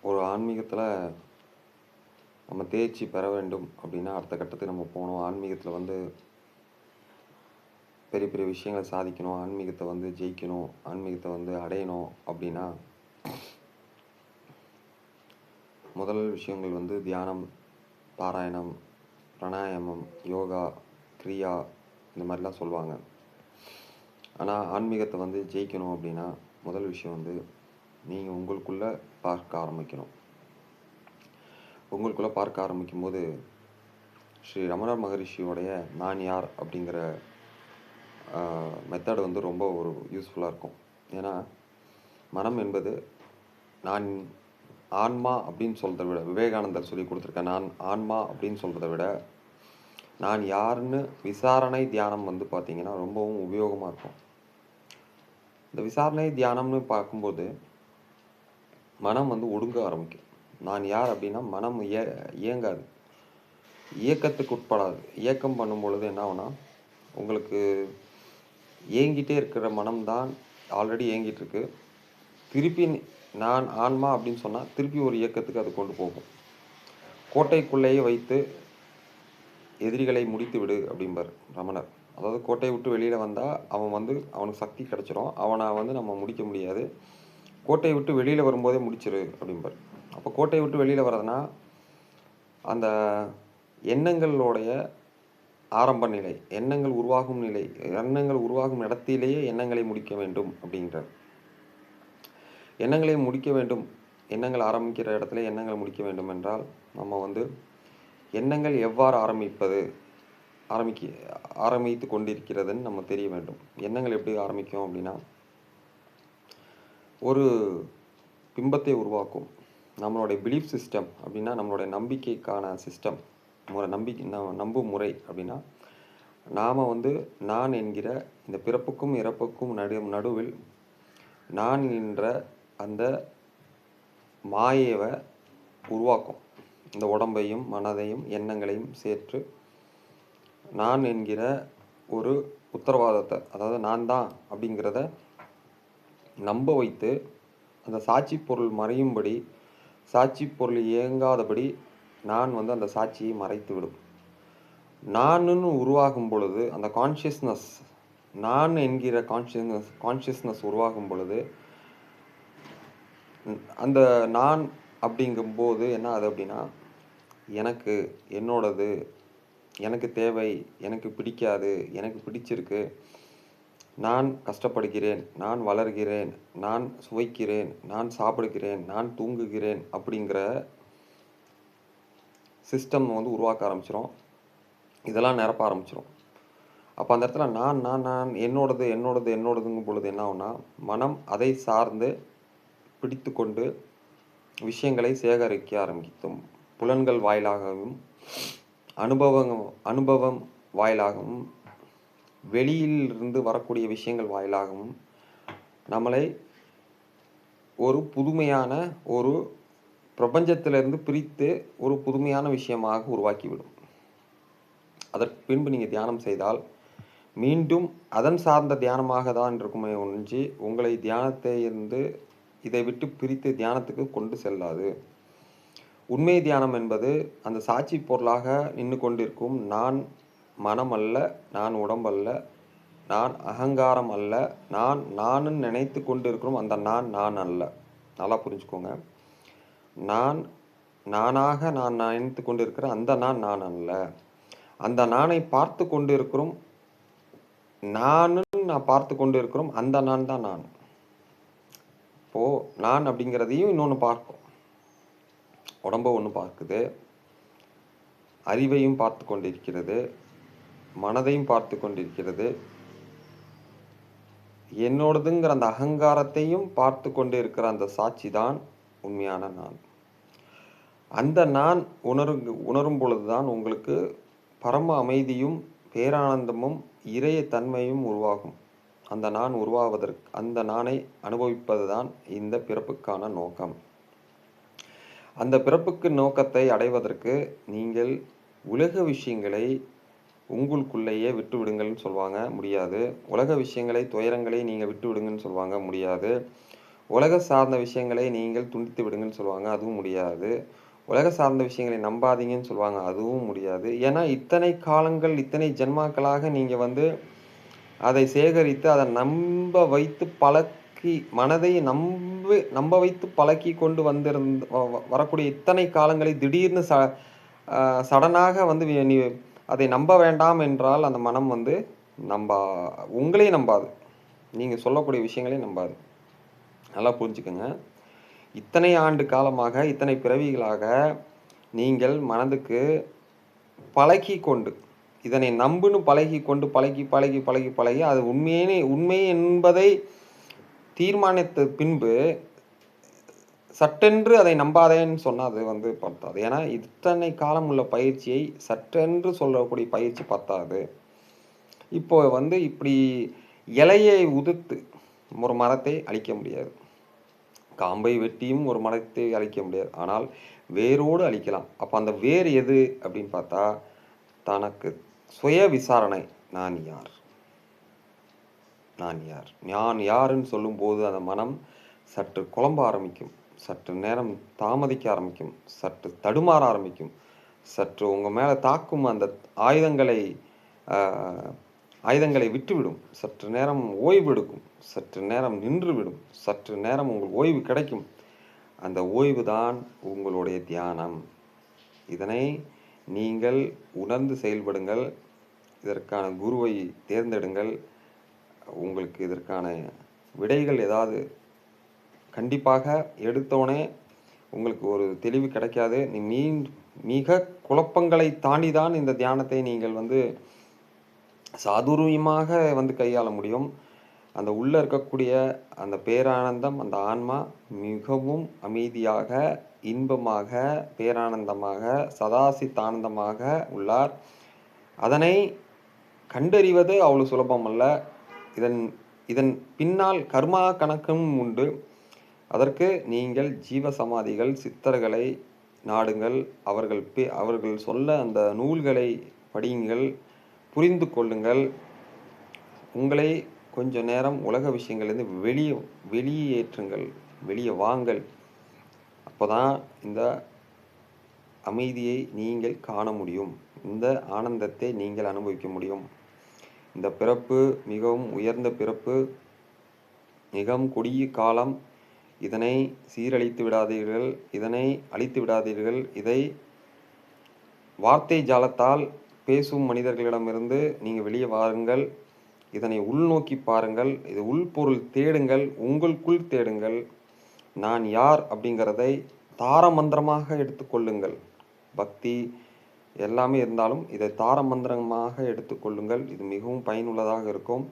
ஒரு ஆன்மீகத்தில் நம்ம தேர்ச்சி பெற வேண்டும் அப்படின்னா அடுத்த கட்டத்துக்கு நம்ம போகணும். ஆன்மீகத்தில் பெரிய பெரிய விஷயங்களை சாதிக்கணும், ஆன்மீகத்தை ஜெயிக்கணும், ஆன்மீகத்தை அடையணும் அப்படின்னா முதல் விஷயங்கள் தியானம், பாராயணம், பிராணாயாமம், யோகா, கிரியா இந்த மாதிரிலாம் சொல்லுவாங்க. ஆனால் ஆன்மீகத்தை ஜெயிக்கணும் அப்படின்னா முதல் விஷயம் நீங்கள் உங்களுக்குள்ளே பார்க்க ஆரம்பிக்கணும். உங்களுக்குள்ளே பார்க்க ஆரம்பிக்கும்போது ஸ்ரீ ரமணர் மகரிஷியோடைய நான் யார் அப்படிங்கிற மெத்தட் ரொம்ப ஒரு யூஸ்ஃபுல்லாக இருக்கும். ஏன்னா மனம் என்பது நான் ஆன்மா அப்படின்னு சொல்கிறத விட, விவேகானந்தர் சொல்லி கொடுத்துருக்கேன், நான் ஆன்மா அப்படின்னு சொல்கிறத விட நான் யாருன்னு விசாரணை தியானம் பார்த்திங்கன்னா ரொம்பவும் உபயோகமாக இருக்கும். இந்த விசாரணை தியானம்னு பார்க்கும்போது மனம் ஒடுங்க ஆரம்பிக்கும். நான் யார் அப்படின்னா மனம் இயங்காது, இயக்கத்துக்கு உட்படாது. இயக்கம் பண்ணும் பொழுது என்ன ஆகுனா உங்களுக்கு ஏங்கிட்டே இருக்கிற மனம்தான் ஆல்ரெடி ஏங்கிட்டு இருக்கு. திருப்பி நான் ஆன்மா அப்படின்னு சொன்னால் திருப்பி ஒரு இயக்கத்துக்கு அது கொண்டு போகும். கோட்டைக்குள்ளேயே வைத்து எதிரிகளை முடித்து விடு அப்படிம்பார் ரமணர். அதாவது கோட்டையை விட்டு வெளியில் வந்தால் அவன் அவனுக்கு சக்தி கிடச்சிரும், அவனை நம்ம முடிக்க முடியாது. கோட்டையை விட்டு வெளியில் வரும்போதே முடிச்சிரு அப்படிம்பார். அப்போ கோட்டையை விட்டு வெளியில் வர்றதுனா அந்த எண்ணங்களோடைய ஆரம்ப நிலை, எண்ணங்கள் உருவாகும் நிலை, எண்ணங்கள் உருவாகும் இடத்திலேயே எண்ணங்களை முடிக்க வேண்டும் அப்படிங்கிறார். எண்ணங்களை முடிக்க வேண்டும், எண்ணங்கள் ஆரம்பிக்கிற இடத்துல எண்ணங்களை முடிக்க வேண்டும் என்றால் நம்ம எண்ணங்கள் எவ்வாறு ஆரம்பித்து கொண்டிருக்கிறதுன்னு நம்ம தெரிய வேண்டும். எண்ணங்கள் எப்படி ஆரம்பிக்கும் அப்படின்னா ஒரு பிம்பத்தை உருவாக்கும். நம்மளுடைய பிலீஃப் சிஸ்டம் அப்படின்னா நம்மளுடைய நம்பிக்கைக்கான சிஸ்டம் நம்பும் முறை அப்படின்னா நாம் நான் என்கிற இந்த பிறப்புக்கும் இறப்புக்கும் நடுவில் நான் என்ற அந்த மாயையை உருவாக்கும். இந்த உடம்பையும் மனதையும் எண்ணங்களையும் சேர்த்து நான் என்கிற ஒரு உத்தரவாதத்தை, அதாவது நான் தான் அப்படிங்கிறத நம்ப வைத்து அந்த சாட்சி பொருள் மறையும்படி, சாட்சி பொருள் இயங்காதபடி நான் அந்த சாட்சியை மறைத்து விடும். நானுன்னு உருவாகும் பொழுது அந்த கான்ஷியஸ்னஸ், நான் என்கிற கான்ஷியஸ்னஸ் உருவாகும் பொழுது அந்த நான் அப்படிங்கும்போது என்ன ஆகுது அப்படின்னா எனக்கு, என்னோடது, எனக்கு தேவை, எனக்கு பிடிக்காது, எனக்கு பிடிச்சிருக்கு, நான் கஷ்டப்படுகிறேன், நான் வளர்கிறேன், நான் சுவைக்கிறேன், நான் சாப்பிடுகிறேன், நான் தூங்குகிறேன் அப்படிங்கிற சிஸ்டம் உருவாக்க ஆரம்பிச்சிடும். இதெல்லாம் நிரப்ப ஆரம்பிச்சிடும். அப்போ அந்த இடத்துல நான் நான் நான் என்னோடதுங்கும் பொழுது என்ன ஆகும்னா மனம் அதை சார்ந்து பிடித்து கொண்டு விஷயங்களை சேகரிக்க ஆரம்பிக்கும். புலன்கள் வாயிலாகவும் அனுபவம் வாயிலாகவும் வெளியிலிருந்து வரக்கூடிய விஷயங்கள் வாயிலாகவும் நம்மளை ஒரு புதுமையான ஒரு பிரபஞ்சத்திலிருந்து பிரித்து ஒரு புதுமையான விஷயமாக உருவாக்கிவிடும். அதற்கு பின்பு நீங்கள் தியானம் செய்தால் மீண்டும் அதன் சார்ந்த தியானமாக தான் இருக்குமே ஒன்றி உங்களை தியானத்தை இதை விட்டு பிரித்து தியானத்துக்கு கொண்டு செல்லாது. உண்மை தியானம் என்பது அந்த சாட்சி பொருளாக நின்று கொண்டிருக்கும் நான் மனம் அல்ல, நான் உடம்பல்ல, நான் அகங்காரம் அல்ல, நான் நினைத்து கொண்டிருக்கிறோம் அந்த நான் அல்ல. நல்லா புரிஞ்சுக்கோங்க. நானாக நான் நினைத்து கொண்டிருக்கிற அந்த நான் அல்ல. அந்த நானை பார்த்து கொண்டு இருக்கிறோம், நான் பார்த்து கொண்டு இருக்கிறோம், அந்த நான் தான் நான். இப்போது நான் அப்படிங்கிறதையும் இன்னொன்று பார்க்கும். உடம்பை ஒன்று பார்க்குது, அறிவையும் பார்த்து கொண்டிருக்கிறது, மனதையும் பார்த்து கொண்டிருக்கிறது, என்னோடதுங்கிற அந்த அகங்காரத்தையும் பார்த்து கொண்டு இருக்கிற அந்த சாட்சி தான் உண்மையான நான். அந்த நான் உணரும் பொழுதுதான் உங்களுக்கு பரம அமைதியும் பேரானந்தமும் இறைய தன்மையும் உருவாகும். அந்த நான் உருவாவதற்கு, அந்த நானை அனுபவிப்பது தான் இந்த பிறப்புக்கான நோக்கம். அந்த பிறப்புக்கு நோக்கத்தை அடைவதற்கு நீங்கள் உலக விஷயங்களை உங்களுக்குள்ளேயே விட்டு விடுங்கள்னு சொல்லுவாங்க, முடியாது. உலக விஷயங்களை, துயரங்களை நீங்கள் விட்டு விடுங்கன்னு சொல்லுவாங்க, முடியாது. உலக சார்ந்த விஷயங்களை நீங்கள் துண்டித்து விடுங்கன்னு சொல்லுவாங்க. அதுவும் முடியாது. உலக சார்ந்த விஷயங்களை நம்பாதீங்கன்னு சொல்லுவாங்க. அதுவும் முடியாது. ஏன்னா, இத்தனை காலங்கள், இத்தனை ஜென்மாக்களாக நீங்க வந்து அதை சேகரித்து, அத நம்ப வைத்து பழக்கி மனதை நம்ப வைத்து பழக்கி கொண்டு வந்திருந்த வரக்கூடிய இத்தனை காலங்களை திடீர்னு அ சடனாக வந்து நீ அதை நம்ப வேண்டாம் என்றால், அந்த மனம் வந்து நம்பா உங்களையும் நம்பாது. நீங்க சொல்லக்கூடிய விஷயங்களையும் நம்பாது. நல்லா புரிஞ்சுக்கங்க. இத்தனை ஆண்டு காலமாக, இத்தனை பிறவிகளாக நீங்கள் மனதுக்கு பழக்கிக் கொண்டு, இதனை நம்புன்னு பழகிக் கொண்டு, பழகி, அது உண்மை என்பதை தீர்மானித்த பின்பு, சட்டென்று அதை நம்பாதேன்னு சொன்னா அது வந்து பத்தாது. ஏன்னா, இத்தனை காலம் உள்ள பயிற்சியை சட்டென்று சொல்லக்கூடிய பயிற்சி பத்தாது. இப்போ வந்து இப்படி இலையை உதிர்த்து ஒரு மரத்தை அழிக்க முடியாது. காம்பை வெட்டியும் ஒரு மரத்தை அழிக்க முடியாது. ஆனால் வேரோடு அழிக்கலாம். அப்ப அந்த வேர் எது அப்படின்னு பார்த்தா, தனக்கு சுய விசாரணை. நான் யார்? நான் யார்? நான் யாருன்னு சொல்லும்போது அந்த மனம் சற்று குழம்ப ஆரம்பிக்கும். சற்று நேரம் தாமதிக்க ஆரம்பிக்கும். சற்று தடுமாற ஆரம்பிக்கும். சற்று உங்க மேல தாக்கும் அந்த ஆயுதங்களை அ ஆயுதங்களை விட்டுவிடும். சற்று நேரம் ஓய்வு எடுக்கும். சற்று நேரம் நின்றுவிடும். சற்று நேரம் உங்களுக்கு ஓய்வு கிடைக்கும். அந்த ஓய்வு தான் உங்களுடைய தியானம். இதனை நீங்கள் உணர்ந்து செயல்படுங்கள். இதற்கான குருவை தேர்ந்தெடுங்கள். உங்களுக்கு இதற்கான விடைகள் ஏதாவது கண்டிப்பாக எடுத்தோனே உங்களுக்கு ஒரு தெளிவு கிடைக்காது. மிக குழப்பங்களை தாண்டி தான் இந்த தியானத்தை நீங்கள் வந்து சாதுரியமாக வந்து கையாள முடியும். அந்த உள்ள இருக்கக்கூடிய அந்த பேரானந்தம், அந்த ஆன்மா மிகவும் அமைதியாக, இன்பமாக, பேரானந்தமாக, சதாசித்தானந்தமாக உள்ளார். அதனை கண்டறிவது அவ்வளவு சுலபம் அல்ல. இதன் இதன் பின்னால் கர்மா கணக்கும் உண்டு. அதற்கு நீங்கள் ஜீவ சமாதிகள், சித்தர்களை நாடுங்கள். அவர்கள் சொல்ல அந்த நூல்களை படியுங்கள், புரிந்து கொள்ளுங்கள். உங்களை கொஞ்ச நேரம் உலக விஷயங்கள்லேருந்து வெளியேற்றுங்கள், வெளியே வாங்கள். அப்போதான் இந்த அமைதியை நீங்கள் காண முடியும். இந்த ஆனந்தத்தை நீங்கள் அனுபவிக்க முடியும். இந்த பிறப்பு மிகவும் உயர்ந்த பிறப்பு, மிகவும் கொடிய காலம். இதனை சீரழித்து விடாதீர்கள், இதனை அழித்து விடாதீர்கள். இதை வார்த்தை ஜாலத்தால் பேசும் மனிதர்களிடமிருந்து நீங்கள் வெளியே வாருங்கள். இதனை உள்நோக்கி பாருங்கள். இது உள்பொருள் தேடுங்கள், உங்களுக்குள் தேடுங்கள். நான் யார் அப்படிங்கிறதை தாரமந்திரமாக எடுத்துக்கொள்ளுங்கள். பக்தி எல்லாமே இருந்தாலும் இதை தாரமந்திரமாக எடுத்துக்கொள்ளுங்கள். இது மிகவும் பயனுள்ளதாக இருக்கும்.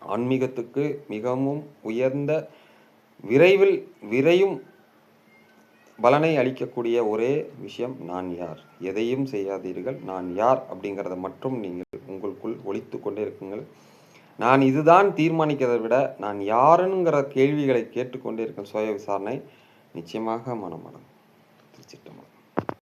ஆன்மீகத்துக்கு மிகவும் உயர்ந்த விரையும் பலனை அளிக்கக்கூடிய ஒரே விஷயம் நான் யார். எதையும் செய்யாதீர்கள். நான் யார் அப்படிங்கிறத மட்டும் நீங்கள் உங்களுக்குள் ஒலித்து கொண்டே இருக்குங்கள். நான் இதுதான் தீர்மானிக்கிறதை விட நான் யாருங்கிற கேள்விகளை கேட்டுக்கொண்டே இருக்கும் சுய விசாரணை நிச்சயமாக மனமடம். திருச்சிட்டம்பலம்.